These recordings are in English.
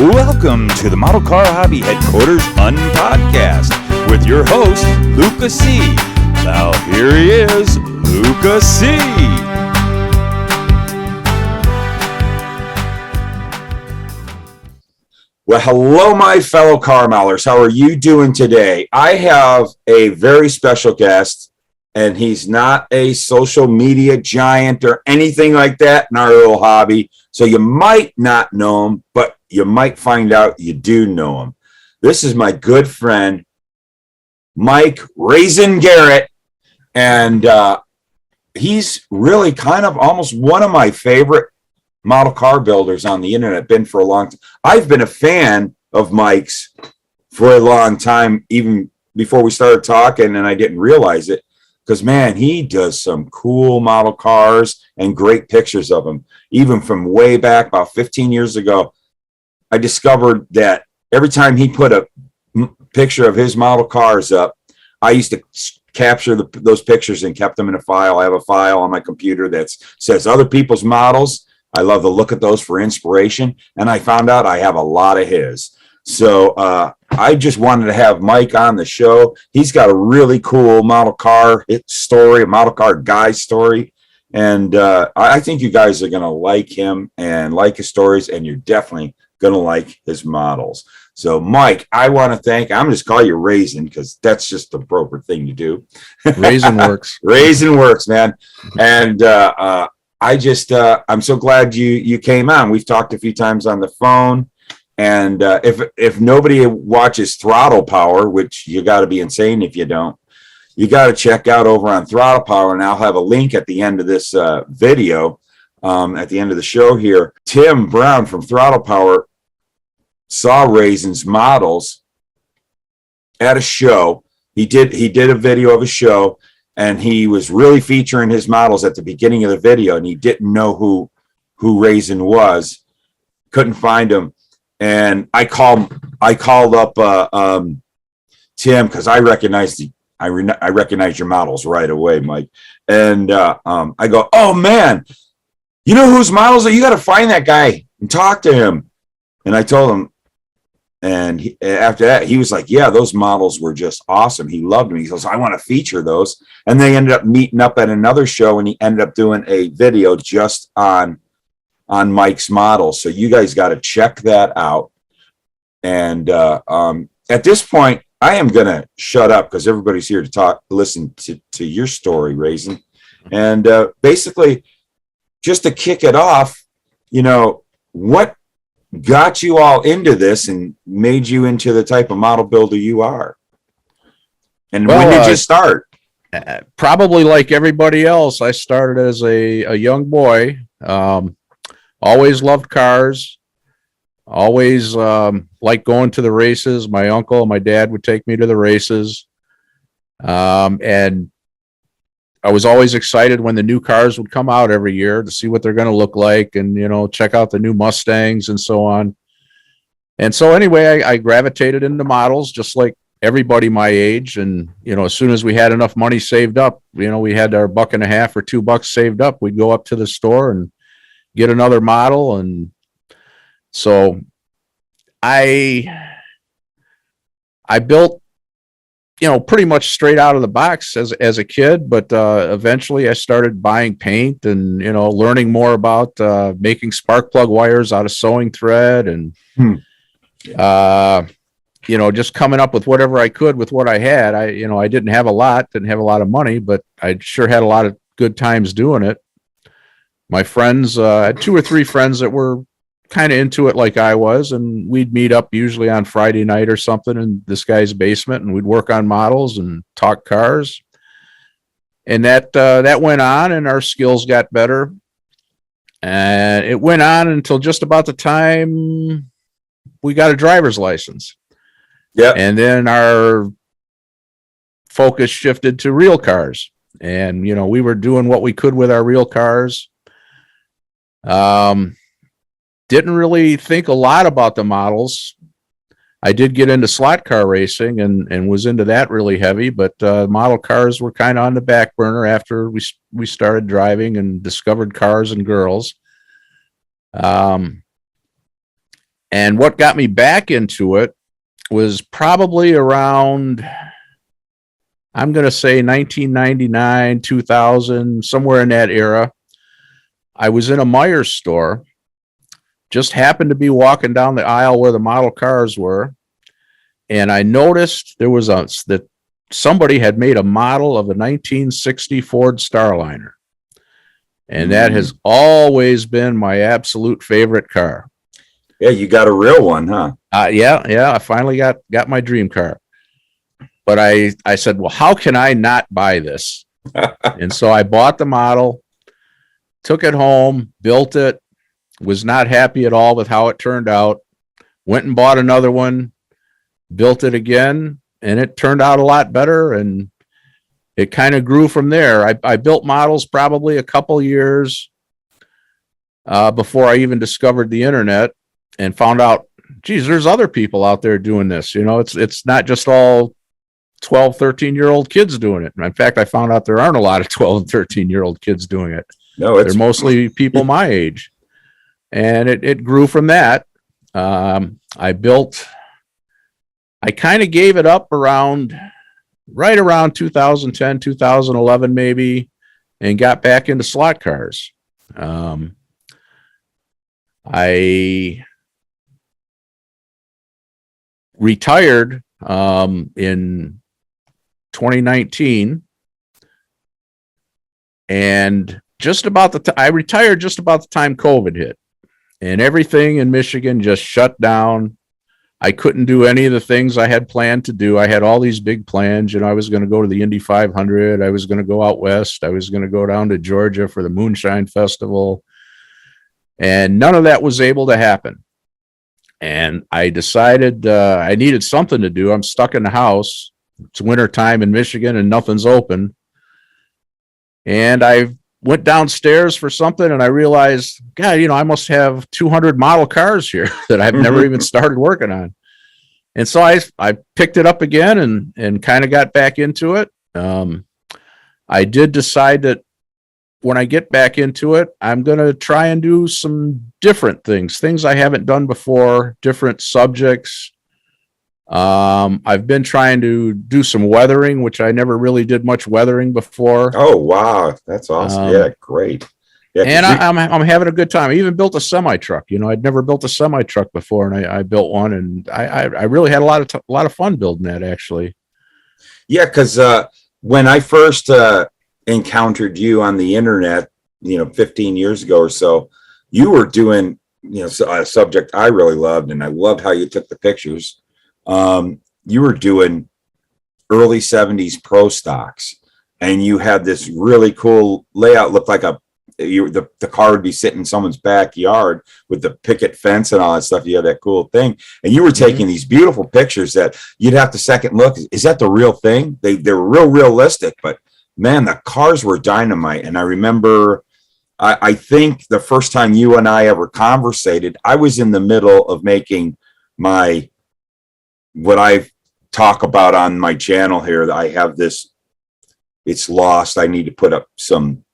Welcome to the Model Car Hobby Headquarters Unpodcast with your host, Luca C. Now here he is, Luca C. Well, hello, my fellow car maulers. How are you doing today? I have a very special guest, and he's not a social media giant or anything like that in our little hobby. So you might not know him, but you might find out you do know him. This is my good friend, Mike Raisin Garrett, and he's really kind of almost one of my favorite model car builders on the internet. Been for a long time. I've been a fan of Mike's for a long time, even before we started talking, and I didn't realize it because, man, he does some cool model cars and great pictures of them. Even from way back about 15 years ago, I discovered that every time he put a picture of his model cars up, I used to capture those pictures and kept them in a file. I have a file on my computer that says other people's models. I love to look at those for inspiration, and I found out I have a lot of his. So I just wanted to have Mike on the show. He's got a really cool model car story, a model car guy story, and I think you guys are going to like him and like his stories, and you're definitely going to like his models. So, Mike, I want to thank, I'm just call you Raisin because that's just the appropriate thing to do. Raisin works. Raisin works, man. And I'm so glad you came on. We've talked a few times on the phone, and if nobody watches Throttle Power, which you got to be insane if you don't, you got to check out over on Throttle Power, and I'll have a link at the end of this video, at the end of the show here. Tim Brown from Throttle Power saw Raisin's models at a show. He did a video of a show, and he was really featuring his models at the beginning of the video, and he didn't know who Raisin was, couldn't find him, and I called up Tim because I recognized your models right away, Mike, and I go, oh man, you know whose models are you? Got to find that guy and talk to him. And I told him, and after that, he was like, yeah, those models were just awesome. He loved them. He goes, I want to feature those. And they ended up meeting up at another show, and he ended up doing a video just on Mike's models. So you guys got to check that out. And at this point, I am going to shut up because everybody's here to listen to your story, Raisin. And basically, just to kick it off, what got you all into this and made you into the type of model builder you are? And when did you start? Probably like everybody else, I started as a young boy. Always loved cars. Always liked going to the races. My uncle and my dad would take me to the races. And I was always excited when the new cars would come out every year to see what they're going to look like and, check out the new Mustangs and so on. And so anyway, I gravitated into models just like everybody my age. And, as soon as we had enough money saved up, we had our $1.50 or $2 saved up, we'd go up to the store and get another model. And so I built, pretty much straight out of the box as a kid, but eventually I started buying paint and, learning more about making spark plug wires out of sewing thread and, just coming up with whatever I could with what I had. I didn't have a lot of money, but I sure had a lot of good times doing it. My friends, I had 2 or 3 friends that were kind of into it like I was, and we'd meet up usually on Friday night or something in this guy's basement, and we'd work on models and talk cars. And that went on, and our skills got better. And it went on until just about the time we got a driver's license. Yeah. And then our focus shifted to real cars, and we were doing what we could with our real cars. Didn't really think a lot about the models. I did get into slot car racing and was into that really heavy, but model cars were kind of on the back burner after we started driving and discovered cars and girls. And what got me back into it was probably around, I'm going to say 1999, 2000, somewhere in that era. I was in a Myers store, just happened to be walking down the aisle where the model cars were. And I noticed that somebody had made a model of a 1960 Ford Starliner. And that has always been my absolute favorite car. Yeah, you got a real one, huh? Yeah. I finally got my dream car. But I said, well, how can I not buy this? And so I bought the model, took it home, built it, was not happy at all with how it turned out, went and bought another one, built it again, and it turned out a lot better. And it kind of grew from there. I built models probably a couple years before I even discovered the internet and found out, geez, there's other people out there doing this. You know, it's not just all 12, 13-year-old kids doing it. In fact, I found out there aren't a lot of 12 and 13-year-old kids doing it. No, they're mostly people my age. And it grew from that. I kind of gave it up right around 2010, 2011, maybe, and got back into slot cars. I retired in 2019, and I retired just about the time COVID hit, and everything in Michigan just shut down. I couldn't do any of the things I had planned to do. I had all these big plans. You know, I was going to go to the Indy 500. I was going to go out west. I was going to go down to Georgia for the Moonshine Festival. And none of that was able to happen. And I decided I needed something to do. I'm stuck in the house. It's winter time in Michigan and nothing's open. And I went downstairs for something and I realized, God, you know, I must have 200 model cars here that I've never even started working on. And so I picked it up again and kind of got back into it. I did decide that when I get back into it, I'm going to try and do some different things I haven't done before, different subjects. I've been trying to do some weathering, which I never really did much weathering before. Oh, wow. That's awesome. Yeah, great. Yeah, and I'm having a good time. I even built a semi truck. You know, I'd never built a semi truck before, and I built one, and I really had a lot of fun building that, actually. Yeah, because when I first encountered you on the internet, 15 years ago or so, you were doing, a subject I really loved, and I loved how you took the pictures. You were doing early 70s pro stocks, and you had this really cool layout. Looked like the car would be sitting in someone's backyard with the picket fence and all that stuff. You had that cool thing, and you were taking these beautiful pictures that you'd have to second look. Is that the real thing? They were real realistic, but man, the cars were dynamite. And I remember, I think the first time you and I ever conversated, I was in the middle of making what I talk about on my channel here. I have this, it's lost. I need to put up some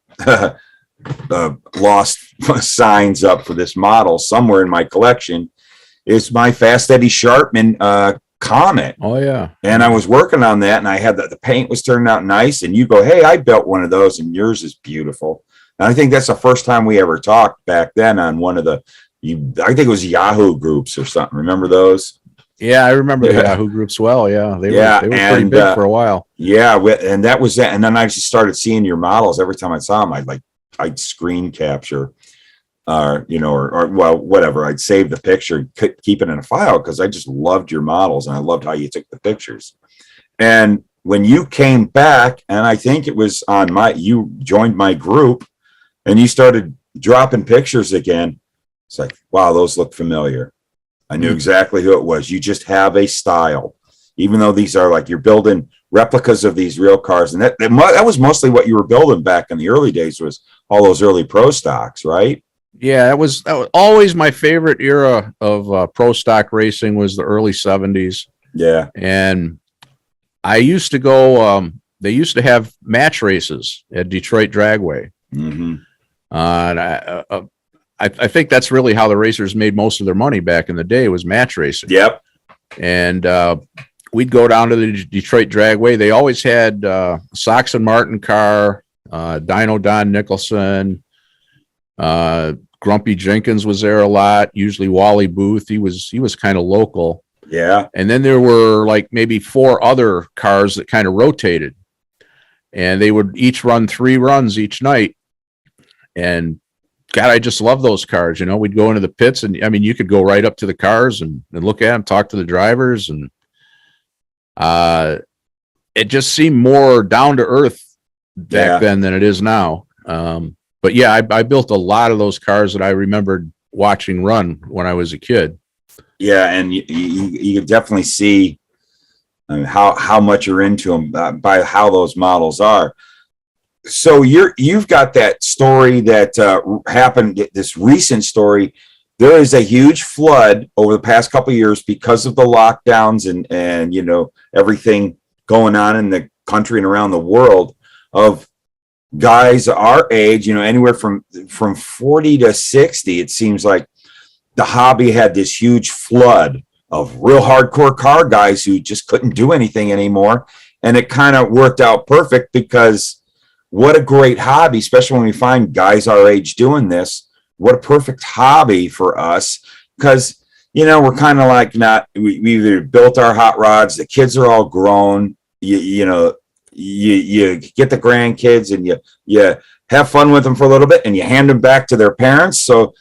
lost signs up for this model somewhere in my collection. It's my Fast Eddie Sharpman Comet. Oh yeah. And I was working on that, and I had the paint was turning out nice, and you go, hey, I built one of those, and yours is beautiful. And I think that's the first time we ever talked back then on one of I think it was Yahoo groups or something. Remember those? Yeah, I remember the Yahoo groups well. Yeah, they were pretty big for a while. Yeah, and that was that. And then I just started seeing your models. Every time I saw them, I'd screen capture, or whatever. I'd save the picture, keep it in a file, because I just loved your models and I loved how you took the pictures. And when you came back, and I think it was you joined my group, and you started dropping pictures again. It's like, wow, those look familiar. I knew exactly who it was. You just have a style, even though these are you're building replicas of these real cars. And that was mostly what you were building back in the early days, was all those early pro stocks, right? Yeah, that was always my favorite era of pro stock racing, was the early 70s. Yeah. And I used to go, they used to have match races at Detroit Dragway. Mm-hmm. And I think that's really how the racers made most of their money back in the day, was match racing. Yep. And we'd go down to the Detroit Dragway. They always had Sox and Martin car, Dino Don Nicholson, Grumpy Jenkins was there a lot. Usually Wally Booth. He was kind of local. Yeah. And then there were like maybe 4 other cars that kind of rotated, and they would each run 3 runs each night. And God, I just love those cars. We'd go into the pits, and I mean, you could go right up to the cars and look at them, talk to the drivers, and it just seemed more down to earth back then than it is now. But yeah, I built a lot of those cars that I remembered watching run when I was a kid. Yeah, and you definitely see how much you're into them by how those models are. So you've got that story that happened, this recent story. There is a huge flood over the past couple of years because of the lockdowns and everything going on in the country and around the world, of guys our age, anywhere from 40 to 60. It seems like the hobby had this huge flood of real hardcore car guys who just couldn't do anything anymore. And it kind of worked out perfect, because what a great hobby, especially when we find guys our age doing this. What a perfect hobby for us, because, we're kind of like we either built our hot rods, the kids are all grown, you get the grandkids and you have fun with them for a little bit and you hand them back to their parents. So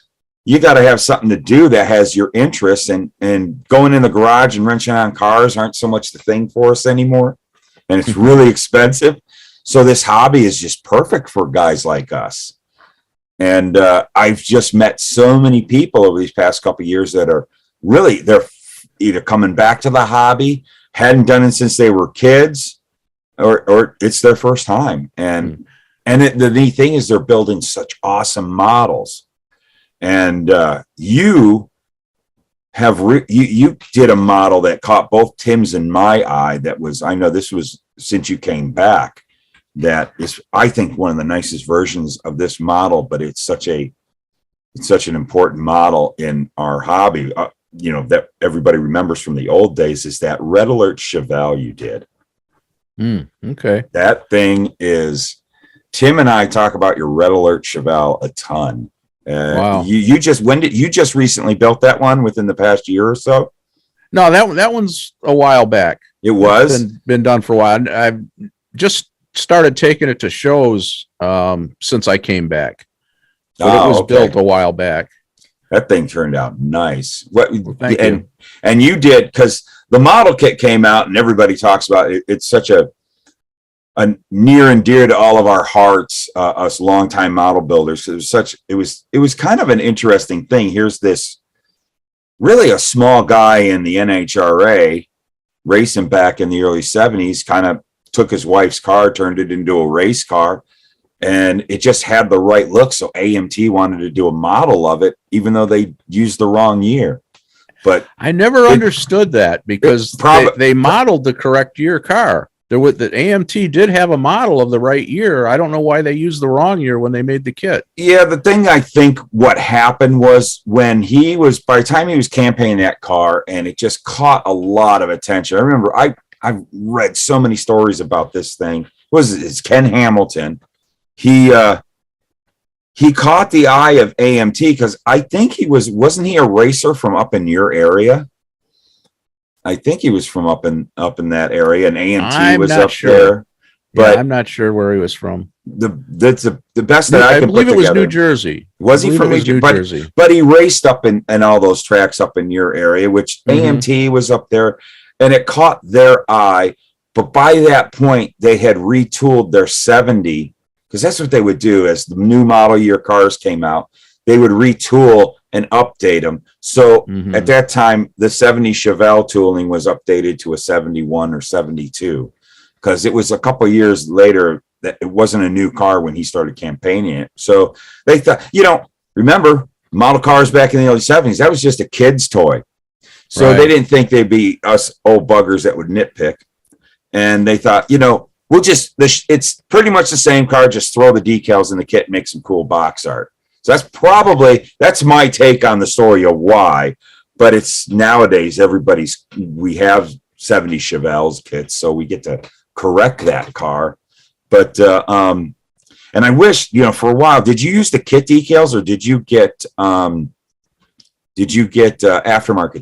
you got to have something to do that has your interest, and going in the garage and wrenching on cars aren't so much the thing for us anymore. And it's really expensive. So this hobby is just perfect for guys like us. And I've just met so many people over these past couple of years that are really, they're either coming back to the hobby, hadn't done it since they were kids, or it's their first time. And the neat thing is they're building such awesome models. And you did a model that caught both Tim's and my eye. That was, I know this was since you came back, that is, I think, one of the nicest versions of this model, but it's such an important model in our hobby, that everybody remembers from the old days, is that Red Alert Chevelle you did. Okay. That thing is, Tim and I talk about your Red Alert Chevelle a ton. Wow. You just recently built that one within the past year or so? No, that one's a while back. It was been done for a while. I've just started taking it to shows since I came back. But it was built a while back. That thing turned out nice. Thank you. And you did, because the model kit came out and everybody talks about it. It's such a near and dear to all of our hearts, us longtime model builders. It was kind of an interesting thing. Here's this really a small guy in the NHRA racing back in the early 70s, kind of took his wife's car, turned it into a race car, and it just had the right look. So AMT wanted to do a model of it, even though they used the wrong year. But I never understood that, because they modeled the correct year car. The AMT did have a model of the right year. I don't know why they used the wrong year when they made the kit. Yeah, the thing, I think what happened was, by the time he was campaigning that car, and it just caught a lot of attention. I remember I've read so many stories about this thing. It's Ken Hamilton. He caught the eye of AMT because I think wasn't he a racer from up in your area? I think he was from up in that area, and AMT was up there. But yeah, I'm not sure where he was from. That's the best that I can believe put it was together. New Jersey. Was he from New Jersey? But he raced up in all those tracks up in your area, which AMT was up there, and it caught their eye. But by that point, they had retooled their 70, because that's what they would do as the new model year cars came out. They would retool and update them. So at that time, the 70 Chevelle tooling was updated to a 71 or 72, because it was a couple of years later that it wasn't a new car when he started campaigning it. So they thought, remember model cars back in the early 70s, that was just a kid's toy. So they didn't think they'd be us old buggers that would nitpick. And they thought, it's pretty much the same car, just throw the decals in the kit and make some cool box art. So that's my take on the story of why. But it's nowadays we have 70 Chevelles kits, so we get to correct that car. But and I wish, for a while, did you use the kit decals or did you get aftermarket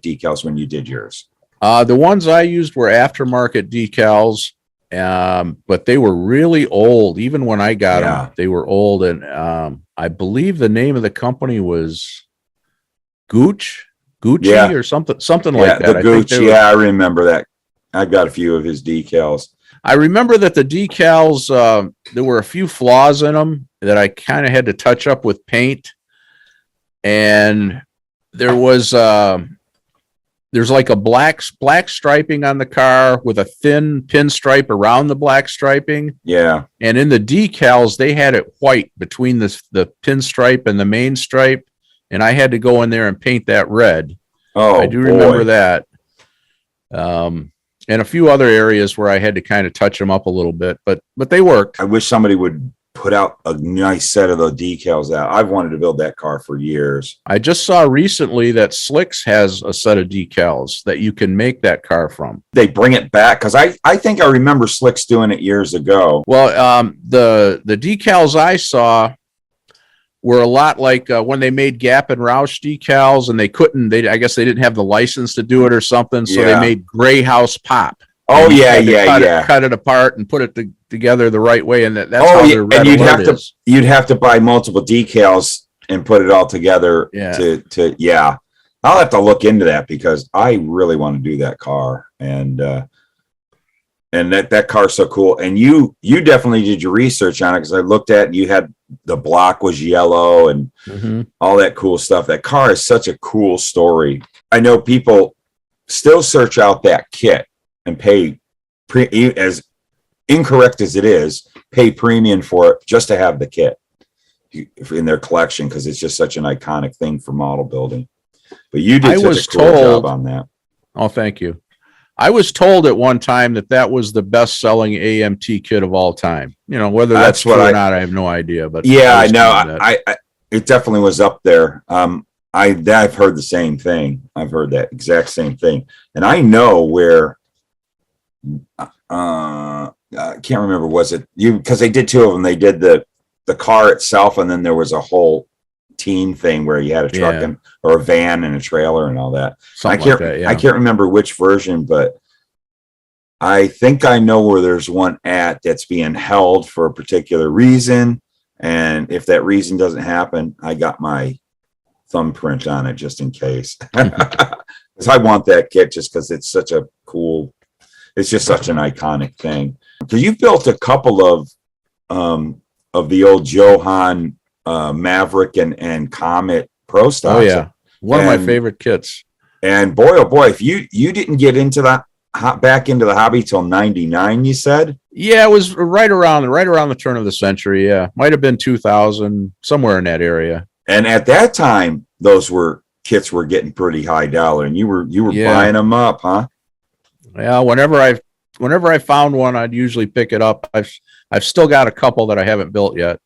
decals when you did yours? The ones I used were aftermarket decals, but they were really old. Even when I got them, they were old. And I believe the name of the company was Gucci or something like that. The Gucci, I remember that. I've got a few of his decals. I remember that the decals, there were a few flaws in them that I kind of had to touch up with paint. And there's like a black striping on the car with a thin pinstripe around the black striping. Yeah. And in the decals, they had it white between the pinstripe and the main stripe. And I had to go in there and paint that red. Oh, I do remember that. And a few other areas where I had to kind of touch them up a little bit, but they worked. I wish somebody would put out a nice set of those decals out. I've wanted to build that car for years. I just saw recently that Slicks has a set of decals that you can make that car from. They bring it back because I think I remember Slicks doing it years ago. Well, the decals I saw were a lot like when they made Gap and Roush decals, and I guess they didn't have the license to do it or something, so they made Gray House Pop. Oh yeah, cut it apart and put it together the right way, and that's how their red alert is. You'd have to buy multiple decals and put it all together. To I'll have to look into that because I really want to do that car, and that car's so cool. And you definitely did your research on it because I looked at it, you had the block was yellow and all that cool stuff. That car is such a cool story. I know people still search out that kit and pay as incorrect as it is, pay premium for it just to have the kit in their collection because it's just such an iconic thing for model building. But you did such a cool job on that. Oh, thank you. I was told at one time that was the best-selling AMT kit of all time. Whether that's true or not, I have no idea. But yeah, I know. I it definitely was up there. I've heard the same thing. I've heard that exact same thing, and I know where. I can't remember. Was it you? Because they did two of them. They did the car itself, and then there was a whole team thing where you had a truck or a van and a trailer and all that. I can't remember which version, but I think I know where there's one that's being held for a particular reason. And if that reason doesn't happen, I got my thumbprint on it just in case. Because I want that kit just because it's just such an iconic thing. Because you've built a couple of the old Johan Maverick and Comet Pro stocks. Oh yeah, one of my favorite kits. And boy, oh boy, if you didn't get into back into the hobby till '99, you said? Yeah, it was right around the turn of the century. Yeah, might have been 2000, somewhere in that area. And at that time, those kits were getting pretty high dollar, and you were buying them up, huh? Yeah, whenever I found one, I'd usually pick it up. I've still got a couple that I haven't built yet.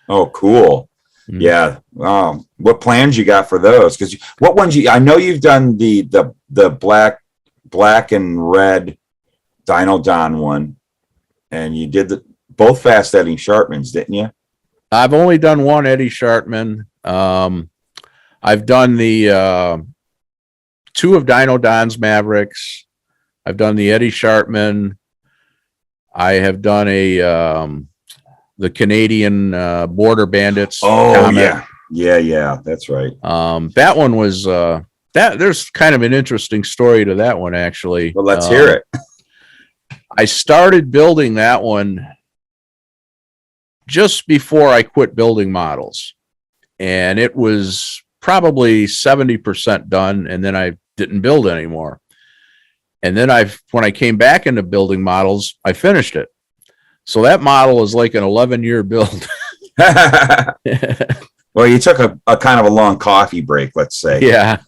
Oh, cool. Mm-hmm. Yeah. What plans you got for those? Because what ones I know you've done the black and red Dino Don one, and you did both fast Eddie Sharpmans, didn't you? I've only done one Eddie Sharpman. I've done the two of Dino Don's Mavericks. I've done the Eddie Sharpman. I have done the Canadian Border Bandits. Oh, Comet. Yeah, that's right. That one was there's kind of an interesting story to that one, actually. Well, let's hear it. I started building that one just before I quit building models, and it was probably 70% done, and then I didn't build anymore. And then when I came back into building models, I finished it. So that model is like an 11-year build. Well, you took a kind of a long coffee break, let's say. Yeah.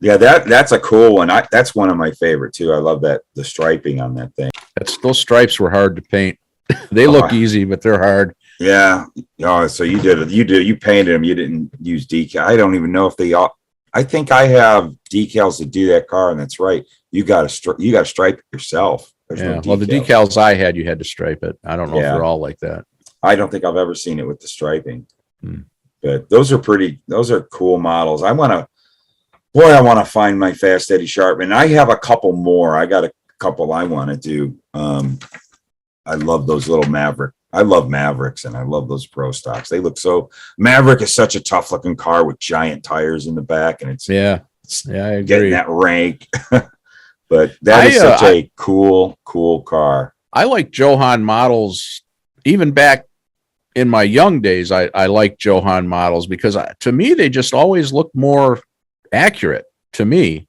Yeah, that's a cool one. That's one of my favorite too. I love the striping on that thing. Those stripes were hard to paint. They look easy, but they're hard. Yeah. Oh, so you did it. You painted them. You didn't use decal. I don't even know if they all. I think I have decals to do that car, and that's right. You got to stripe it yourself. There's no Well, the decals I had, you had to stripe it. I don't know if they're all like that. I don't think I've ever seen it with the striping. Hmm. But those are cool models. I want to find my Fast Eddie Sharpman. I have a couple more. I got a couple I want to do. I love those little Maverick. I love Mavericks, and I love those Pro Stocks. They look so. Maverick is such a tough looking car with giant tires in the back, and it's I agree. Getting that rank. But that is such a cool car. I like Johan models. Even back in my young days, I like Johan models because to me they just always look more accurate to me.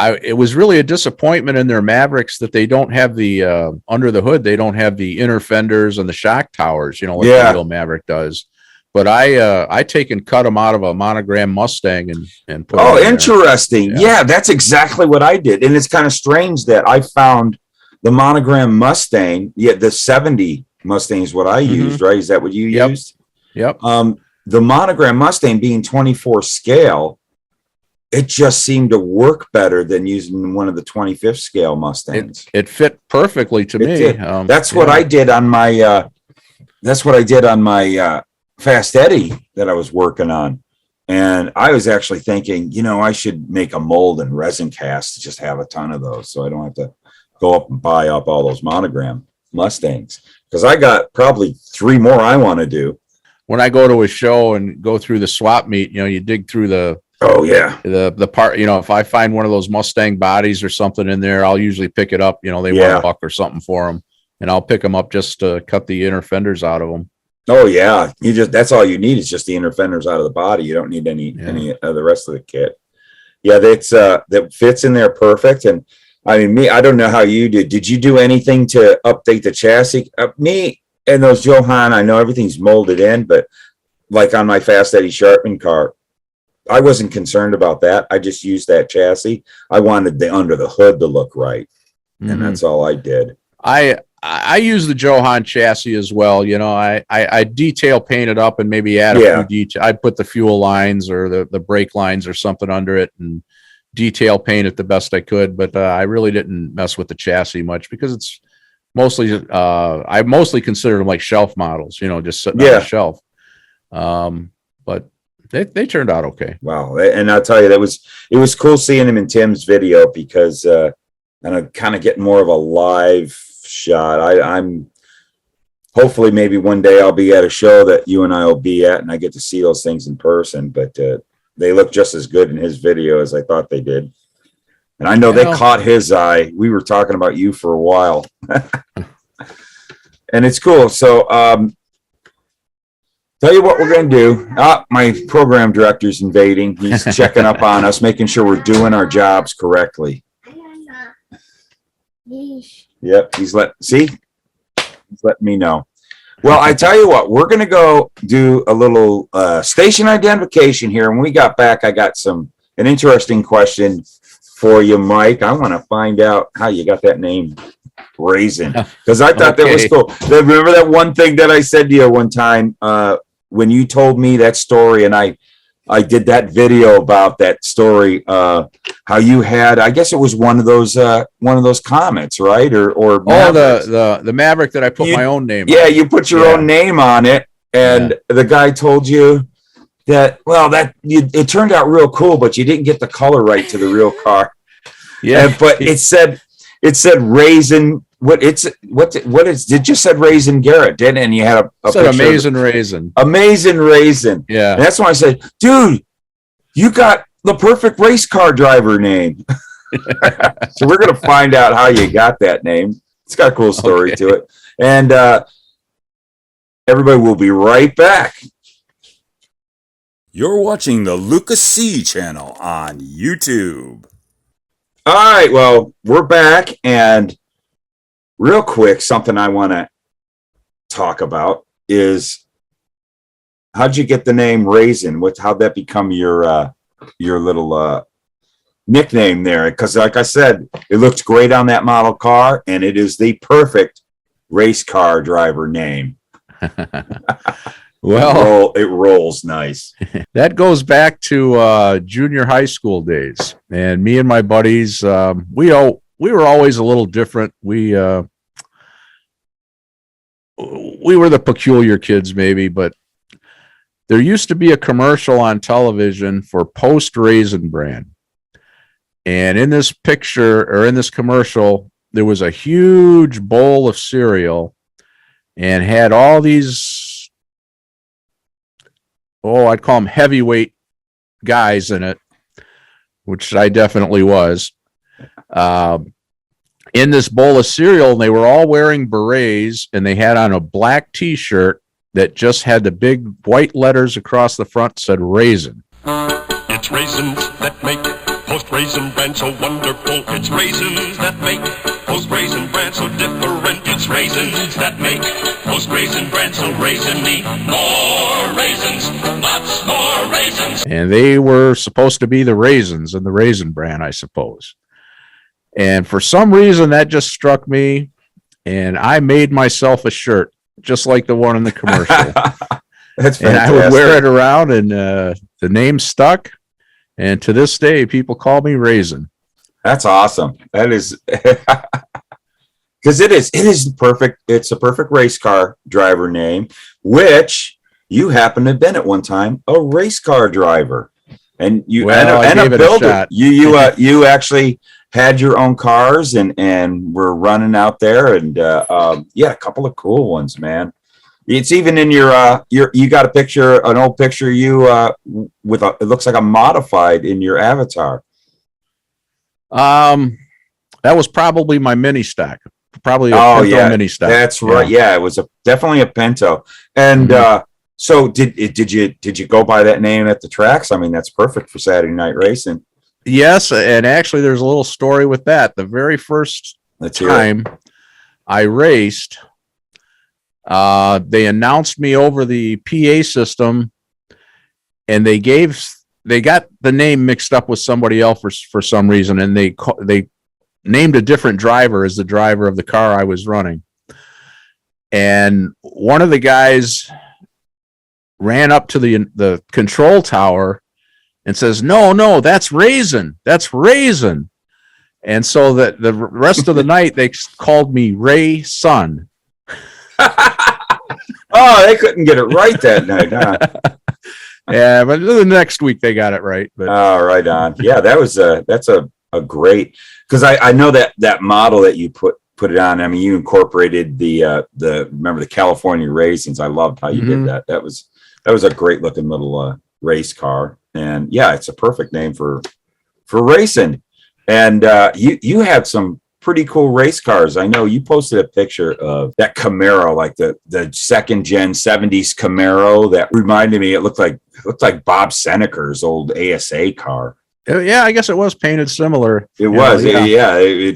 It was really a disappointment in their Mavericks that they don't have the under the hood. They don't have the inner fenders and the shock towers, like the real Maverick does. But I take and cut them out of a monogram Mustang and put. Oh, interesting. Yeah, that's exactly what I did. And it's kind of strange that I found the monogram Mustang. Yeah, the 70 Mustang is what I used, right? Is that what you used? Yep. The monogram Mustang being 24 scale, it just seemed to work better than using one of the 25th scale Mustangs. It fit perfectly to me. That's what I did on my. That's what I did on my Fast Eddie that I was working on, and I was actually thinking, I should make a mold and resin cast to just have a ton of those, so I don't have to go up and buy up all those monogram Mustangs, because I got probably 3 more I want to do. When I go to a show and go through the swap meet, you dig through the part, if I find one of those Mustang bodies or something in there, I'll usually pick it up. They want $1 or something for them, and I'll pick them up just to cut the inner fenders out of them. Oh yeah, that's all you need is just the inner fenders out of the body. You don't need any of the rest of the kit. Yeah, that fits in there perfect. And I mean, I don't know how you did. Did you do anything to update the chassis? Me and those Johan, I know everything's molded in, but like on my Fast Eddie Sharpman car, I wasn't concerned about that. I just used that chassis. I wanted the under the hood to look right, and that's all I did. I use the Johan chassis as well. I detail paint it up and maybe add a few details. I put the fuel lines or the brake lines or something under it and detail paint it the best I could. But I really didn't mess with the chassis much because it's mostly, I mostly consider them like shelf models, just sitting on the shelf. But they turned out okay. Wow. And I'll tell you, it was cool seeing him in Tim's video because, and I'm kind of getting more of a live shot. I'm hopefully maybe one day I'll be at a show that you and I will be at and I get to see those things in person, but they look just as good in his video as I thought they did. And I know they caught his eye. We were talking about you for a while. And it's cool. So tell you what we're going to do. My program director's invading. He's checking up on us, making sure we're doing our jobs correctly. Yep, he's letting me know. Well, I tell you what, we're going to go do a little station identification here. When we got back, I got an interesting question for you, Mike. I want to find out how you got that name, Raisin, because I thought that was cool. Remember that one thing that I said to you one time when you told me that story, and I did that video about that story, how you had, I guess it was one of those Comets, right? Or the Maverick that I put my own name on. Yeah, you put your own name on it, and the guy told you that, it turned out real cool, but you didn't get the color right to the real car. Yeah, but it said Raisin. It just said Raisin Garrett, didn't it? And you had a said Amazing Raisin. Amazing Raisin. Yeah. And that's why I said, dude, you got the perfect race car driver name. So we're going to find out how you got that name. It's got a cool story to it. And everybody will be right back. You're watching the Lucas C channel on YouTube. All right, well, we're back, and real quick, something I want to talk about is how'd you get the name Raisin? How'd that become your little nickname there? Because like I said, it looked great on that model car, and it is the perfect race car driver name. Well, it rolls nice. That goes back to junior high school days, and me and my buddies, we were always a little different. We were the peculiar kids, maybe, but there used to be a commercial on television for Post Raisin brand, and in this picture or in this commercial, there was a huge bowl of cereal, and had all these, I'd call them heavyweight guys in it, which I definitely was, in this bowl of cereal. And they were all wearing berets, and they had on a black T-shirt that just had the big white letters across the front said Raisin. It's raisins that make Post Raisin brand so wonderful. It's raisins that make Post Raisin brand so different. It's raisins that make Post Raisin brand so raisiny. More raisins, lots more raisins. And they were supposed to be the raisins in the Raisin brand, I suppose. And for some reason, that just struck me, and I made myself a shirt just like the one in the commercial. That's fantastic. And I would wear it around, and the name stuck. And to this day, people call me Raisin. That's awesome. That is because it is perfect. It's a perfect race car driver name, which you happen to have been at one time a race car driver, and you and a builder. You actually had your own cars and were running out there, and a couple of cool ones, man. It's even in your you got a picture, an old picture of you with it looks like a modified in your avatar. That was probably my mini stock. Probably a Pinto mini stock. That's right. Yeah, it was definitely a Pinto. And so did you go by that name at the tracks? I mean, that's perfect for Saturday night racing. Yes, and actually there's a little story with that. The very first time I raced, they announced me over the PA system, and they got the name mixed up with somebody else for some reason, and they named a different driver as the driver of the car I was running. And one of the guys ran up to the control tower and says, no, that's Raisin. That's Raisin. And so that the rest of the night, they called me Ray Sun. Oh, they couldn't get it right that night, huh? Yeah, but the next week they got it right. But right on. Yeah, that's a great, because I know that model that you put it on. I mean, you incorporated the remember the California Raisins. I loved how you did that. That was a great looking little race car. And yeah, it's a perfect name for racing. And you had some pretty cool race cars. I know you posted a picture of that Camaro, like the second gen 70s Camaro that reminded me, it looked like Bob Seneker's old ASA car. Yeah, I guess it was painted similar. It was. It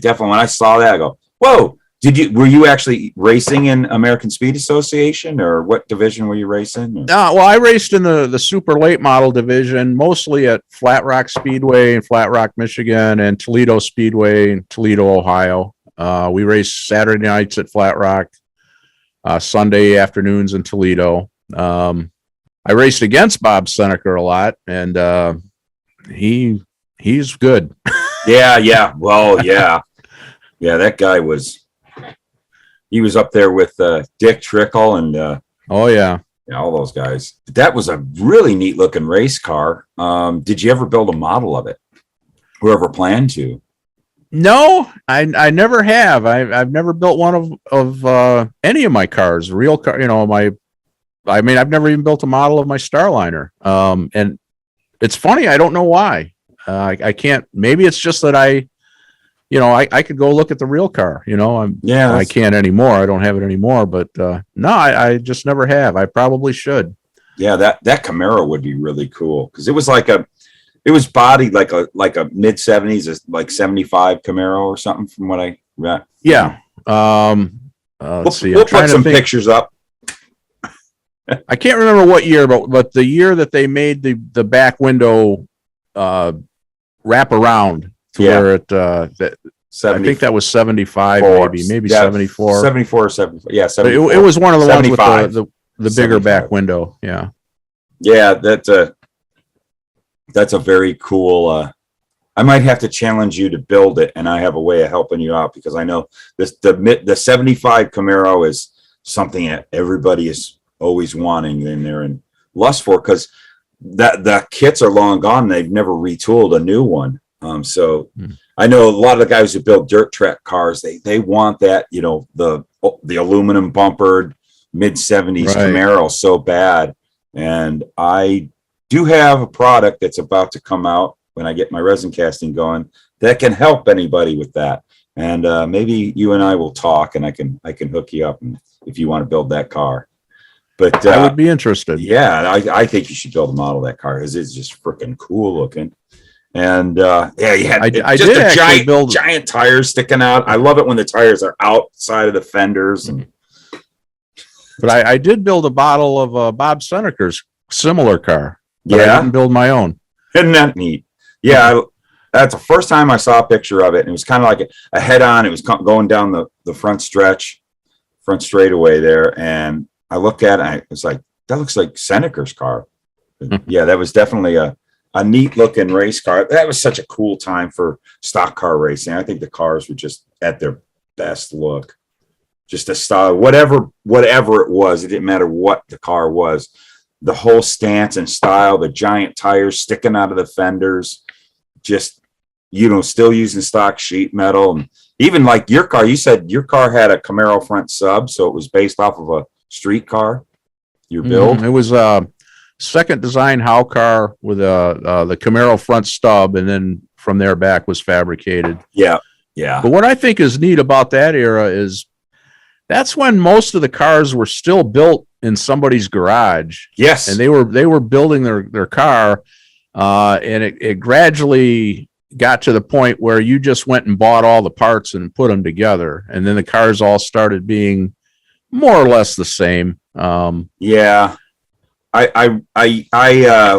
definitely, when I saw that, I go, whoa. Were you actually racing in American Speed Association, or what division were you racing? Well, I raced in the super late model division, mostly at Flat Rock Speedway in Flat Rock, Michigan, and Toledo Speedway in Toledo, Ohio. We raced Saturday nights at Flat Rock, Sunday afternoons in Toledo. I raced against Bob Seneker a lot, and he's good. Yeah. Well, yeah. Yeah, that guy was. He was up there with Dick Trickle and all those guys. That was a really neat looking race car. Did you ever build a model of it? Whoever planned to? No, I never have. I've never built one of any of my cars. Real car, I've never even built a model of my Starliner. And it's funny, I don't know why. I can't. Maybe it's just that I could go look at the real car, I can't anymore. I don't have it anymore, but no, I just never have. I probably should. Yeah. That Camaro would be really cool. Cause it was bodied like a mid 70s, like 75 Camaro or something from what I read. Yeah. Let's see. We'll put some pictures up. I can't remember what year, but the year that they made the back window wrap around. Where it I think that was 75, maybe yeah, 74. 74 or 74. Yeah, 74. It was one of the ones with 75. the bigger 75. back window. Yeah. Yeah, that's a very cool. I might have to challenge you to build it, and I have a way of helping you out because I know the 75 Camaro is something that everybody is always wanting in there and lust for because the kits are long gone. They've never retooled a new one. I know a lot of the guys who build dirt track cars, they want that, the aluminum bumpered mid 70s Camaro so bad. And I do have a product that's about to come out when I get my resin casting going that can help anybody with that. And maybe you and I will talk and I can hook you up if you want to build that car. But I would be interested. Yeah, I think you should build a model of that car because it's just freaking cool looking. And you had I just did a giant tires sticking out. I love it when the tires are outside of the fenders. But I did build a model of Bob Seneca's similar car. But Yeah, I didn't build my own. isn't that neat? Yeah, that's the first time I saw a picture of it. And it was kind of like a head-on. It was going down the front straightaway there, and I looked at it. And I was like, that looks like Seneca's car. Yeah, that was definitely a neat looking race car. That was such a cool time for stock car racing. I think the cars were just at their best look. Just a style, whatever it was. It didn't matter what the car was. The whole stance and style, the giant tires sticking out of the fenders, just, still using stock sheet metal. And even like your car, you said your car had a Camaro front sub, so it was based off of a street car, your build. It was second design How car with the Camaro front stub, and then from there back was fabricated. Yeah. But what I think is neat about that era is that's when most of the cars were still built in somebody's garage. Yes. And they were building their car, and it gradually got to the point where you just went and bought all the parts and put them together, and then the cars all started being more or less the same. Yeah. I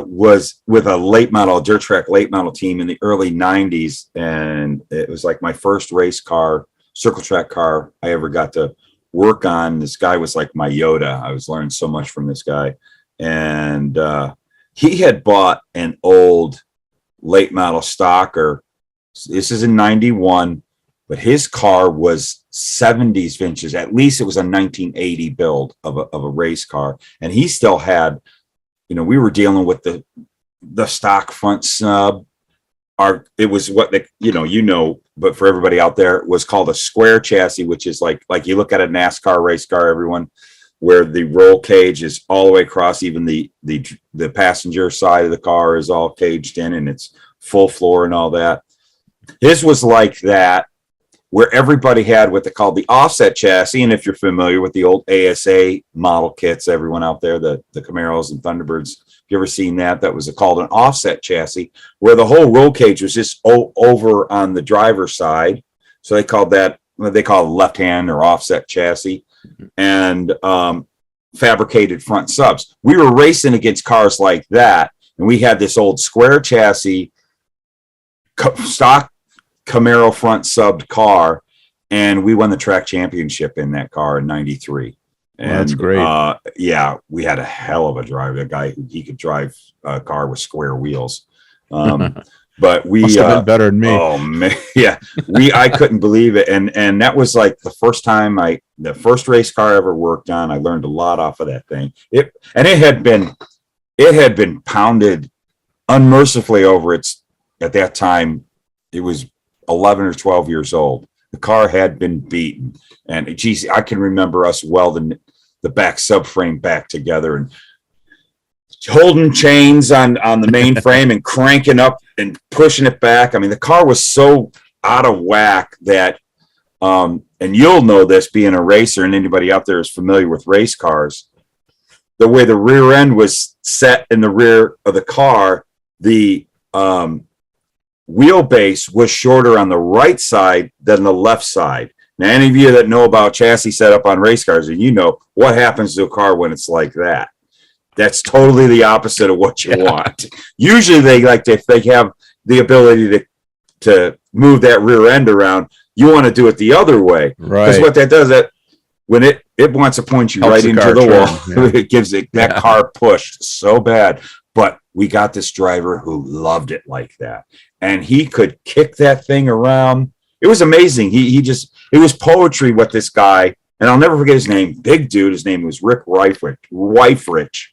was with a dirt track late model team in the early 90s, and it was like my first race car, circle track car I ever got to work on. This guy was like my Yoda. I was learning so much from this guy. And he had bought an old late model stocker. This is in 91, but his car was 70s vintage. At least it was a 1980 build of a race car. And he still had, we were dealing with the stock front snub. It was what but for everybody out there, it was called a square chassis, which is like you look at a NASCAR race car, everyone, where the roll cage is all the way across, even the passenger side of the car is all caged in and it's full floor and all that. His was like that, where everybody had what they called the offset chassis. And if you're familiar with the old ASA model kits, everyone out there, the Camaros and Thunderbirds, if you ever seen that, that was called an offset chassis, where the whole roll cage was just over on the driver's side. So they called that, they call it left hand or offset chassis, and fabricated front subs. We were racing against cars like that, and we had this old square chassis stock Camaro front subbed car, and we won the track championship in that car in 93. And that's great. Yeah, we had a hell of a driver. A guy he could drive a car with square wheels. But we must have been better than me. Oh man, yeah. I couldn't believe it. And that was like the first race car I ever worked on. I learned a lot off of that thing. It had been pounded unmercifully over at that time. It was 11 or 12 years old. The car had been beaten, and geez, I can remember us welding the back subframe back together and holding chains on the main frame and cranking up and pushing it back. I mean, the car was so out of whack that, and you'll know this being a racer, and anybody out there is familiar with race cars, the way the rear end was set in the rear of the car, the wheelbase was shorter on the right side than the left side. Now, any of you that know about chassis setup on race cars, and you know what happens to a car when it's like that. That's totally the opposite of what you want. Usually they if they have the ability to move that rear end around. You want to do it the other way. Right. Because what that does, that when it wants to point you Helps right the into car the turn, wall, yeah. it gives it that car pushed so bad. But we got this driver who loved it like that. And he could kick that thing around. It was amazing. It was poetry what this guy, and I'll never forget his name, big dude. His name was Rick Weifrich.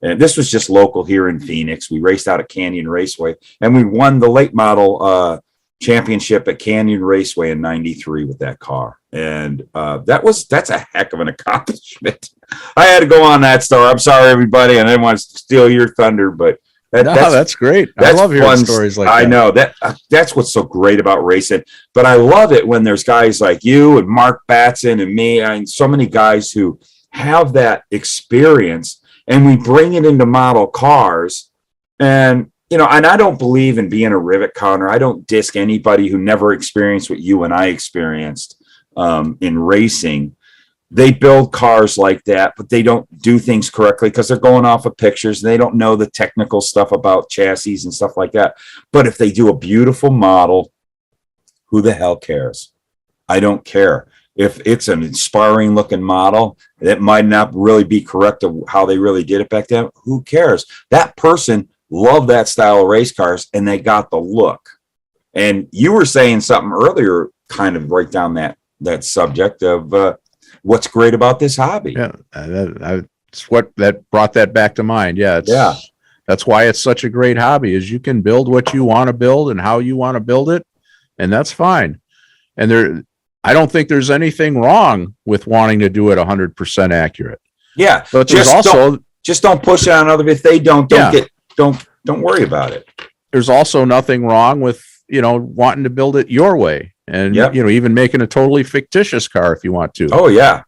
And this was just local here in Phoenix. We raced out at Canyon Raceway, and we won the late model championship at Canyon Raceway in '93 with that car. And that's a heck of an accomplishment. I had to go on that story. I'm sorry, everybody, and I didn't want to steal your thunder, but that's great. I love hearing stories like that. I know that's what's so great about racing. But I love it when there's guys like you and Mark Batson and me, and so many guys who have that experience, and we bring it into model cars. And and I don't believe in being a rivet counter. I don't diss anybody who never experienced what you and I experienced in racing. They build cars like that, but they don't do things correctly because they're going off of pictures and they don't know the technical stuff about chassis and stuff like that. But if they do a beautiful model, who the hell cares? I don't care. If it's an inspiring looking model that might not really be correct to how they really did it back then, who cares? That person loved that style of race cars and they got the look. And you were saying something earlier, kind of right down that subject of what's great about this hobby. Yeah, that's what that brought that back to mind. Yeah, that's why it's such a great hobby. Is you can build what you want to build and how you want to build it, and that's fine. And I don't think there's anything wrong with wanting to do it 100% accurate. Yeah, but there's also don't push it on other. If they don't worry about it. There's also nothing wrong with wanting to build it your way. And, even making a totally fictitious car if you want to. Oh, yeah.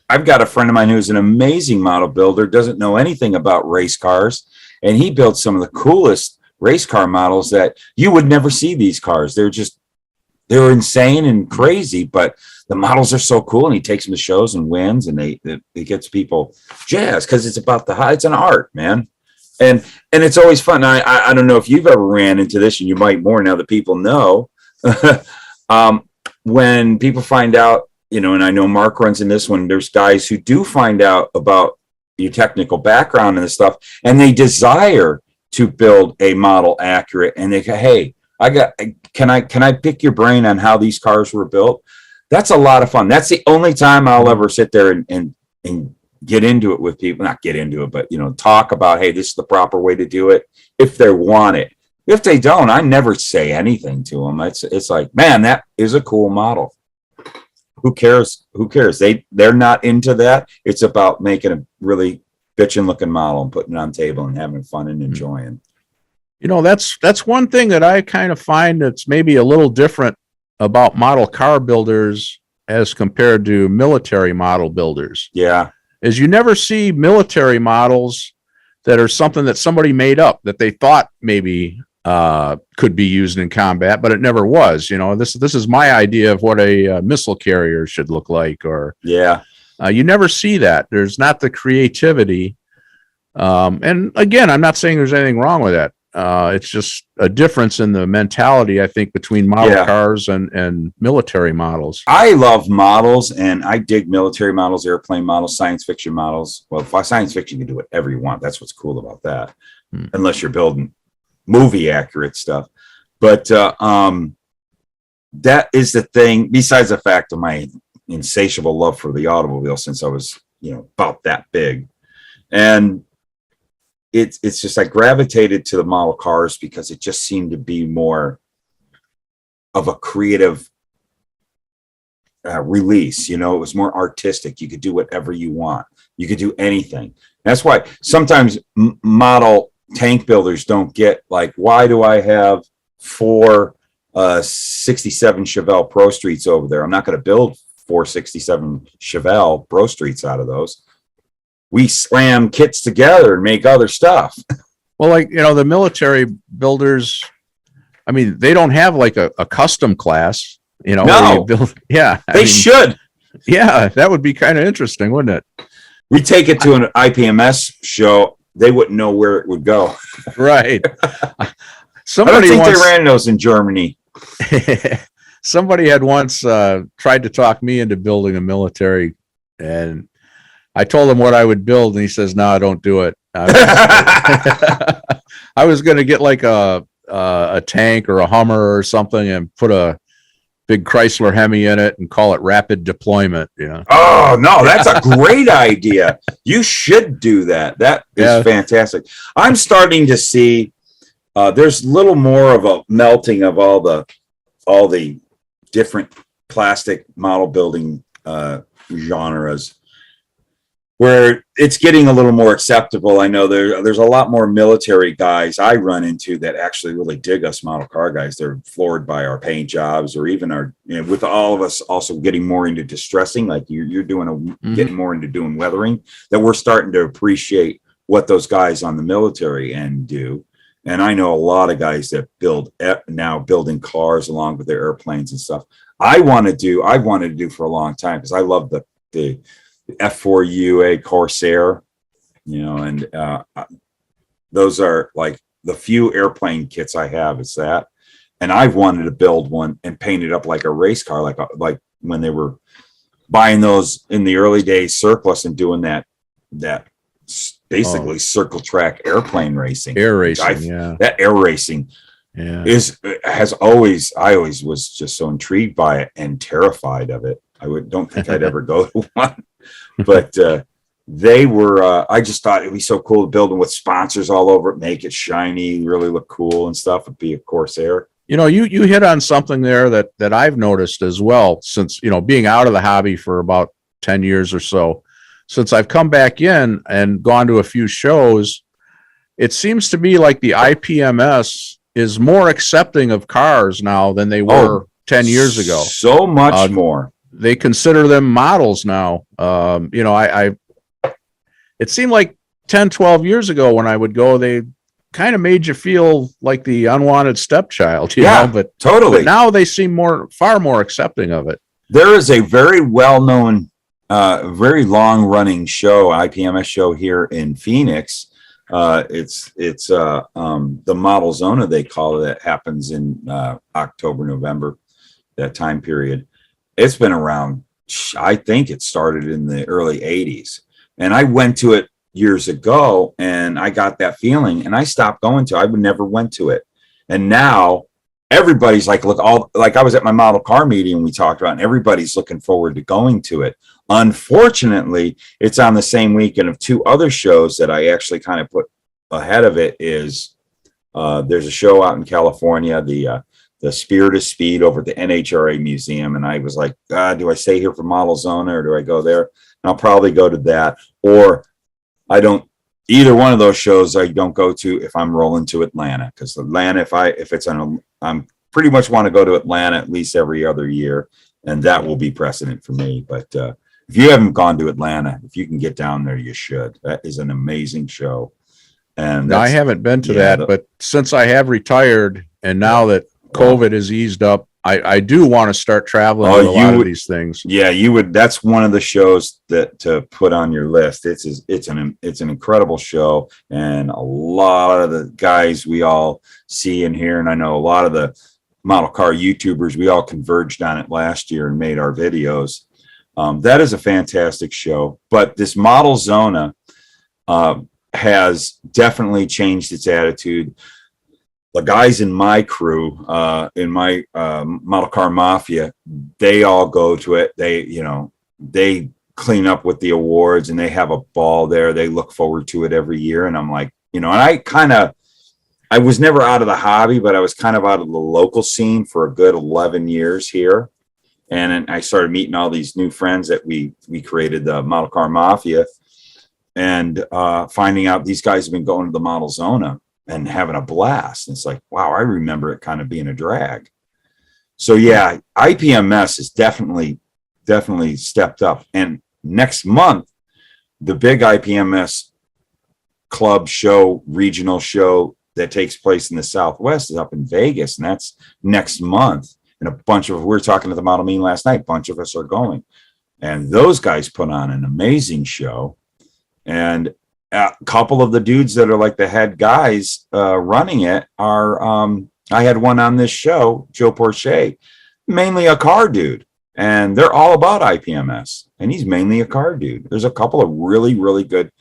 I've got a friend of mine who's an amazing model builder, doesn't know anything about race cars. And he built some of the coolest race car models that you would never see these cars. They're insane and crazy, but the models are so cool. And he takes them to shows and wins. And it gets people jazzed because it's about it's an art, man. And it's always fun. I don't know if you've ever ran into this, and you might more now that people know. When people find out, and I know Mark runs in this one, there's guys who do find out about your technical background and this stuff, and they desire to build a model accurate, and they go, hey, can I pick your brain on how these cars were built? That's a lot of fun. That's the only time I'll ever sit there and get into it with people, not get into it, but, talk about, hey, this is the proper way to do it if they want it. If they don't, I never say anything to them. It's like, man, that is a cool model. Who cares? They're not into that. It's about making a really bitchin' looking model and putting it on the table and having fun and enjoying. That's one thing that I kind of find that's maybe a little different about model car builders as compared to military model builders. Yeah. Is you never see military models that are something that somebody made up that they thought maybe could be used in combat, but it never was. This is my idea of what a missile carrier should look like, or you never see that. There's not the creativity. And again, I'm not saying there's anything wrong with that. It's just a difference in the mentality, I think, between model cars and military models. I love models, and I dig military models, airplane models, science fiction models. Well, science fiction, you can do whatever you want. That's what's cool about that, unless you're building movie accurate stuff. But that is the thing, besides the fact of my insatiable love for the automobile since I was about that big. And it's just I gravitated to the model cars because it just seemed to be more of a creative release. It was more artistic. You could do whatever you want. You could do anything. That's why sometimes model tank builders don't get, like, why do I have 4 67 Chevelle Pro Streets over there? I'm not going to build 4 67 Chevelle Pro Streets out of those. We slam kits together and make other stuff. Well, the military builders, I mean, they don't have like a custom class, No, they should. Yeah, that would be kind of interesting, wouldn't it? We take it to an IPMS show, they wouldn't know where it would go. Right. I don't think they ran those in Germany. Somebody had once tried to talk me into building a military, and I told him what I would build, and he says, "No, don't do it." I was going to get like a tank or a Hummer or something, and put a big Chrysler Hemi in it and call it rapid deployment. Oh no, that's a great idea. You should do that. That is fantastic. I'm starting to see there's a little more of a melting of all the different plastic model building genres, where it's getting a little more acceptable. I know there's a lot more military guys I run into that actually really dig us model car guys. They're floored by our paint jobs, or even our, with all of us also getting more into distressing, like you're doing getting more into doing weathering, that we're starting to appreciate what those guys on the military end do. And I know a lot of guys that now building cars along with their airplanes and stuff. I wanted to do for a long time, because I love the F4UA Corsair, and those are like the few airplane kits I have. It's that, and I've wanted to build one and paint it up like a race car, like when they were buying those in the early days surplus and doing that basically circle track airplane racing, air racing. That air racing I always was just so intrigued by it and terrified of it. Don't think I'd ever go to one. But they were, I just thought it'd be so cool to build them with sponsors all over it, make it shiny, really look cool and stuff. It'd be a Corsair. You hit on something there that I've noticed as well, since, being out of the hobby for about 10 years or so. Since I've come back in and gone to a few shows, it seems to me like the IPMS is more accepting of cars now than they were 10 years ago. So much more. They consider them models now. It seemed like 10, 12 years ago when I would go, they kind of made you feel like the unwanted stepchild, but totally. But now they seem far more accepting of it. There is a very well-known, very long-running show, IPMS show here in Phoenix. It's the Model Zona, they call it. That happens in October, November, that time period. It's been around, I think it started in the early 80s. And I went to it years ago, and I got that feeling, and I stopped going to it. I would never went to it. And now everybody's like, I was at my model car meeting, we talked about, and everybody's looking forward to going to it. Unfortunately, it's on the same weekend of two other shows that I actually kind of put ahead of it. There's a show out in California, the Spirit of Speed over at the NHRA Museum. And I was like, do I stay here for Model Zona or do I go there? And I'll probably go to that. Or either one of those shows I don't go to if I'm rolling to Atlanta. Because Atlanta, I'm pretty much want to go to Atlanta at least every other year. And that will be precedent for me. But if you haven't gone to Atlanta, if you can get down there, you should. That is an amazing show. And I haven't been to that, but since I have retired, and now that COVID has eased up, I do want to start traveling to a lot of these things. Yeah, you would. That's one of the shows that to put on your list. It's an incredible show, and a lot of the guys we all see and hear, and I know a lot of the model car YouTubers, we all converged on it last year and made our videos. That is a fantastic show. But this Model Zona has definitely changed its attitude. The guys in my crew, in my model car mafia, they all go to it. They clean up with the awards and they have a ball there. They look forward to it every year. And I'm like, and I was never out of the hobby, but I was kind of out of the local scene for a good 11 years here. And then I started meeting all these new friends that we created, the Model Car Mafia, and finding out these guys have been going to the Model Zona and having a blast. And it's like, wow, I remember it kind of being a drag. So yeah, IPMS is definitely stepped up. And next month, the big IPMS club show, regional show that takes place in the Southwest is up in Vegas. And that's next month. And we were talking to the Model Mean last night, a bunch of us are going. And those guys put on an amazing show. And a couple of the dudes that are like the head guys running it are I had one on this show, Joe Porche, mainly a car dude, and they're all about IPMS, and he's mainly a car dude. There's a couple of really good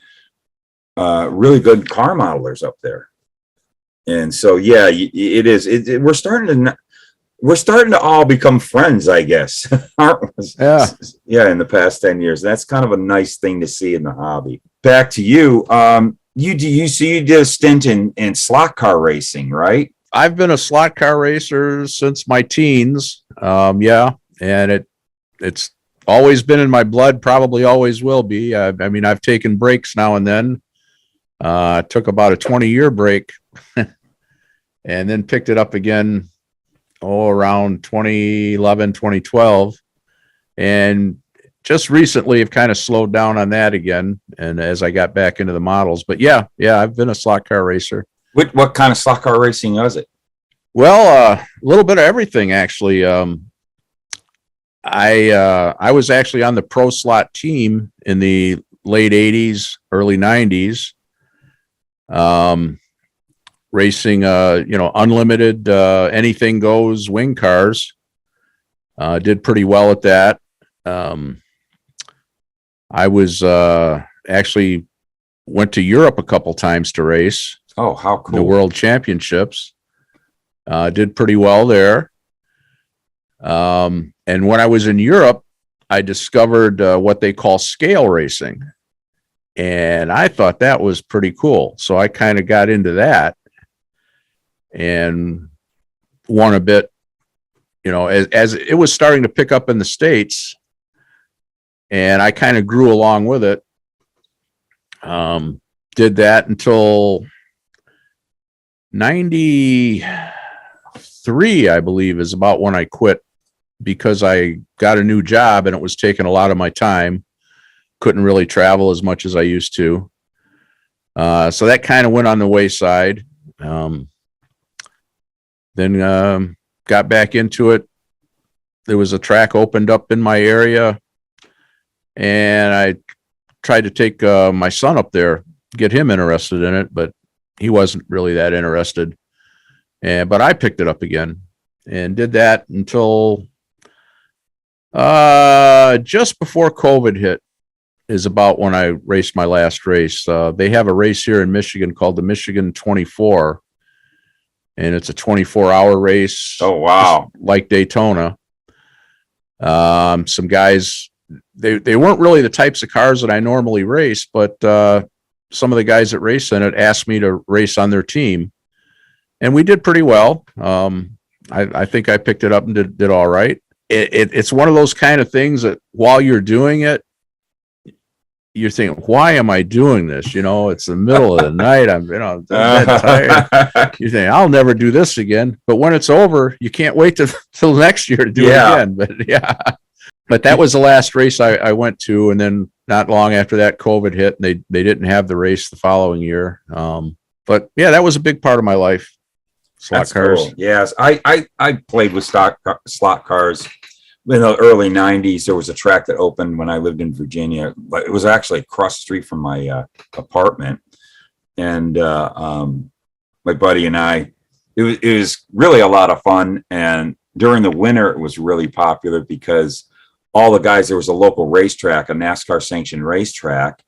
car modelers up there. And so, yeah, it is. We're starting to all become friends, I guess. Aren't we? Yeah. Yeah. In the past 10 years, that's kind of a nice thing to see in the hobby. Back to you. You did a stint in slot car racing, right? I've been a slot car racer since my teens. Yeah. And it's always been in my blood, probably always will be. I mean, I've taken breaks now and then. Took about a 20-year break and then picked it up again, around 2011, 2012. And just recently I've kind of slowed down on that again. And as I got back into the models, but yeah, I've been a slot car racer. What kind of slot car racing was it? Well, a little bit of everything, actually. I was actually on the pro slot team in the late 80s, early 90s. Racing, unlimited, anything goes wing cars. Did pretty well at that. I was actually went to Europe a couple times to race. Oh, how cool. The World Championships. Did pretty well there. And when I was in Europe, I discovered what they call scale racing. And I thought that was pretty cool. So I kind of got into that and won a bit, as it was starting to pick up in the States. And I kind of grew along with it. Did that until 93, I believe, is about when I quit because I got a new job and it was taking a lot of my time. Couldn't really travel as much as I used to. So that kind of went on the wayside. Then got back into it. There was a track opened up in my area, and I tried to take my son up there, get him interested in it, but he wasn't really that interested. But I picked it up again and did that until just before COVID hit is about when I raced my last race. They have a race here in Michigan called the Michigan 24, and it's a 24-hour race. Oh, wow. Like Daytona. Some guys, they weren't really the types of cars that I normally race, but some of the guys that race in it asked me to race on their team, and we did pretty well. I think I picked it up and did all right. It's one of those kind of things that while you're doing it, you're thinking, why am I doing this? It's the middle of the night. I'm dead tired. You think, I'll never do this again. But when it's over, you can't wait till next year to do it again. But that was the last race I went to. And then not long after that, COVID hit, and they didn't have the race the following year. But yeah, that was a big part of my life. Slot cars. Cool. Yes. I played with slot cars. In the early 90s, there was a track that opened when I lived in Virginia, but it was actually across the street from my apartment. And my buddy and I, it was really a lot of fun. And during the winter, it was really popular because all the guys, there was a local racetrack, a NASCAR sanctioned racetrack,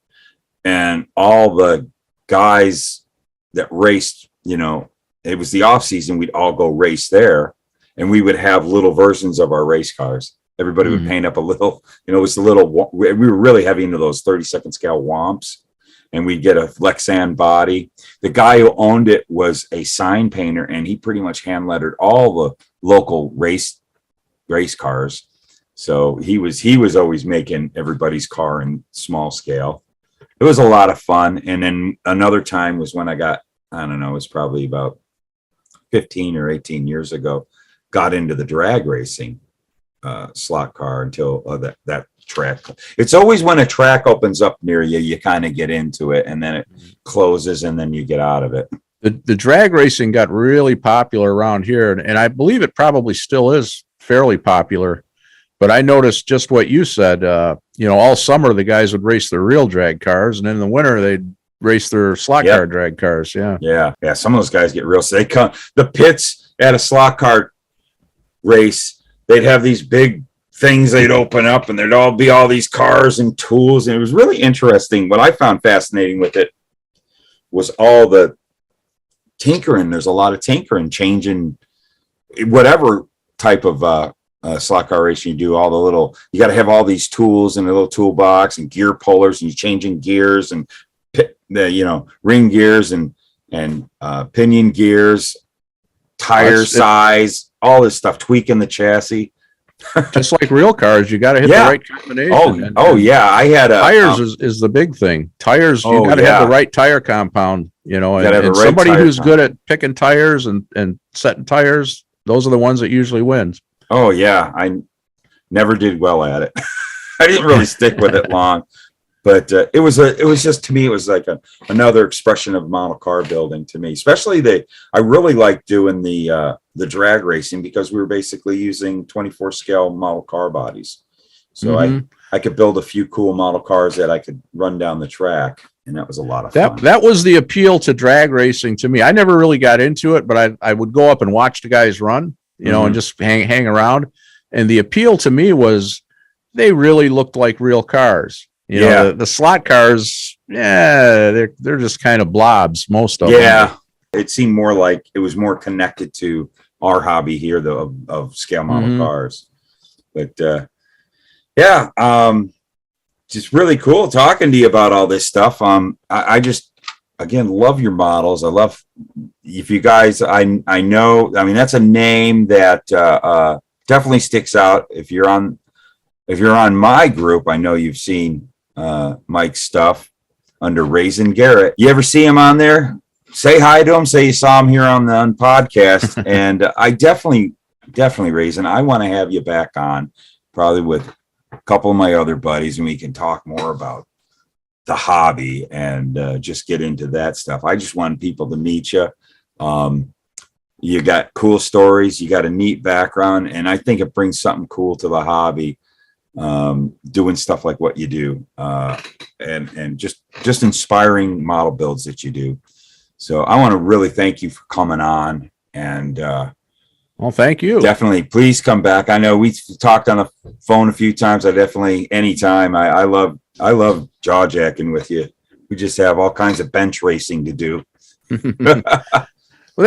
and all the guys that raced, it was the off season, we'd all go race there. And we would have little versions of our race cars. Everybody would paint up a little, it was a little, we were really heavy into those 32nd scale Womps, and we'd get a Lexan body. The guy who owned it was a sign painter, and he pretty much hand lettered all the local race cars. So he was always making everybody's car in small scale. It was a lot of fun. And then another time was when I got, I don't know, it was probably about 15 or 18 years ago, got into the drag racing slot car until that track. It's always when a track opens up near you, you kind of get into it, and then it closes, and then you get out of it. The drag racing got really popular around here, and I believe it probably still is fairly popular. But I noticed just what you said. All summer the guys would race their real drag cars, and in the winter they'd race their slot Yep. car drag cars. Yeah. Yeah. Some of those guys get real. So they come the pits at a slot car race. They'd have these big things they'd open up, and there'd all be all these cars and tools. And it was really interesting. What I found fascinating with it was all the tinkering. There's a lot of tinkering, changing whatever type of slot car racing you do. All the little, you got to have all these tools in a little toolbox and gear pullers, and you're changing gears and ring gears and pinion gears, tire size, all this stuff, tweaking the chassis. Just like real cars, you got to hit the right combination. Yeah. I had tires is the big thing. Tires, you got to have the right tire compound, and somebody who's good at picking tires and setting tires, those are the ones that usually wins. Oh yeah. I never did well at it. I didn't really stick with it long, but it was just, to me, it was like another expression of model car building to me, especially I really like doing the drag racing, because we were basically using 24 scale model car bodies. So I could build a few cool model cars that I could run down the track. And that was a lot of fun. That was the appeal to drag racing to me. I never really got into it, but I would go up and watch the guys run, and just hang around. And the appeal to me was they really looked like real cars. The slot cars, they're just kind of blobs, most of them. Yeah, it seemed more like it was more connected to our hobby here, though, of scale model cars. But just really cool talking to you about all this stuff. I just, again, love your models. I love, if you guys, I know, I mean, that's a name that definitely sticks out. If you're on my group, I know you've seen Mike's stuff under Raisin Garrett. You ever see him on there? Say hi to him. Say you saw him here on the Unpodcast. And I definitely, Raisin, I want to have you back on, probably with a couple of my other buddies, and we can talk more about the hobby and just get into that stuff. I just want people to meet you. You got cool stories. You got a neat background, and I think it brings something cool to the hobby. Doing stuff like what you do, and just inspiring model builds that you do. So I want to really thank you for coming on, and well, thank you. Definitely, please come back. I know we talked on the phone a few times. Anytime. I love jaw jacking with you. We just have all kinds of bench racing to do. Well,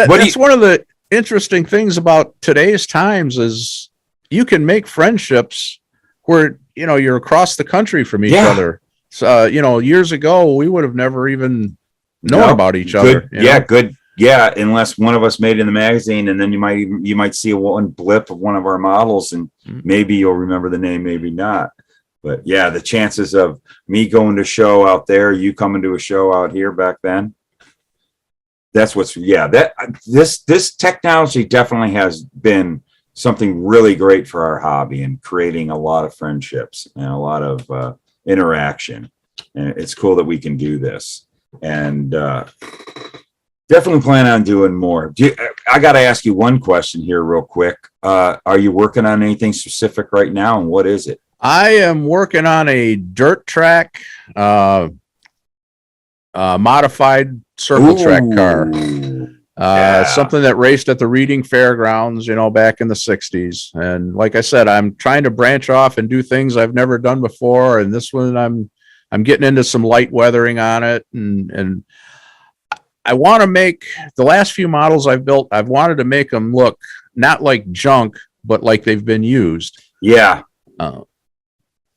that's one of the interesting things about today's times is you can make friendships where, you're across the country from each other. So, years ago, we would have never even known about each other. Good. Yeah. Unless one of us made it in the magazine, and then you might see one blip of one of our models, and maybe you'll remember the name, maybe not. But yeah, the chances of me going to a show out there, you coming to a show out here back then, this technology definitely has been something really great for our hobby, and creating a lot of friendships and a lot of interaction. And it's cool that we can do this, and definitely plan on doing more. I got to ask you one question here real quick. Are you working on anything specific right now, and what is it? I am working on a dirt track, modified circle track car. Something that raced at the Reading Fairgrounds, back in the 60s. And like I said, I'm trying to branch off and do things I've never done before. And this one, I'm getting into some light weathering on it. And I want to make the last few models I've built, I've wanted to make them look not like junk, but like they've been used. Yeah.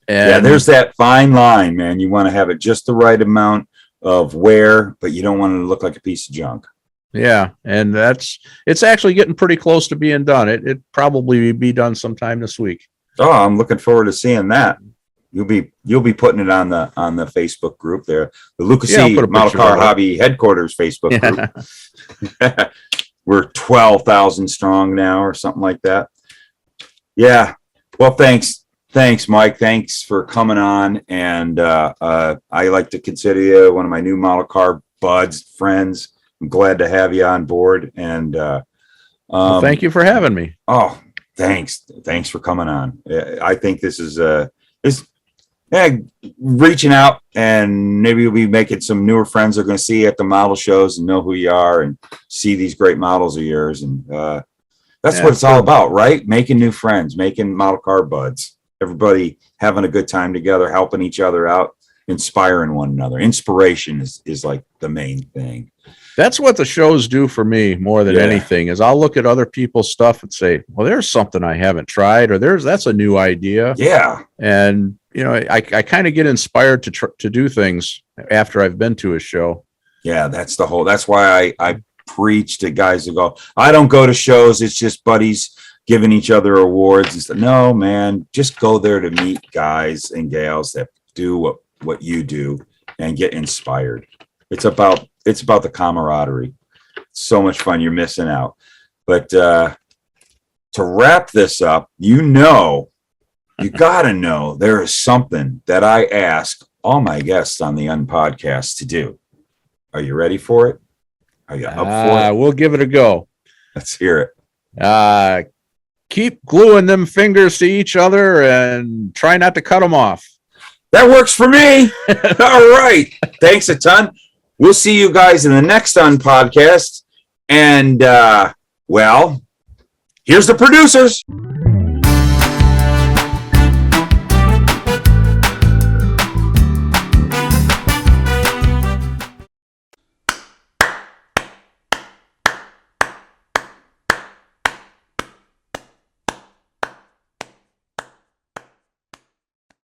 There's that fine line, man. You want to have it just the right amount of wear, but you don't want it to look like a piece of junk. Yeah, and it's actually getting pretty close to being done. It probably be done sometime this week. Oh, I'm looking forward to seeing that. You'll be putting it on the Facebook group there, the Lucas C. Model Car Hobby Headquarters Facebook group. We're 12,000 strong now, or something like that. Yeah. Well, thanks, Mike. Thanks for coming on, and I like to consider you one of my new model car buds, friends. I'm glad to have you on board, and well, thank you for having me. Oh, thanks for coming on. I think this is reaching out, and maybe we'll be making some newer friends they're going to see at the model shows and know who you are and see these great models of yours. And that's what it's all about, right? Making new friends, making model car buds, everybody having a good time together, helping each other out, inspiring one another. Inspiration is like the main thing. That's what the shows do for me more than anything, is I'll look at other people's stuff and say, well, there's something I haven't tried, or that's a new idea. Yeah. And, I kind of get inspired to do things after I've been to a show. Yeah. That's why I preach to guys who go, I don't go to shows. It's just buddies giving each other awards and stuff. No, man, just go there to meet guys and gals that do what you do and get inspired. It's about the camaraderie. It's so much fun. You're missing out. But to wrap this up, you got to know there is something that I ask all my guests on the Unpodcast to do. Are you ready for it? Are you up for it? We'll give it a go. Let's hear it. Keep gluing them fingers to each other and try not to cut them off. That works for me. All right. Thanks a ton. We'll see you guys in the next Unpodcast. And, well, here's the producers.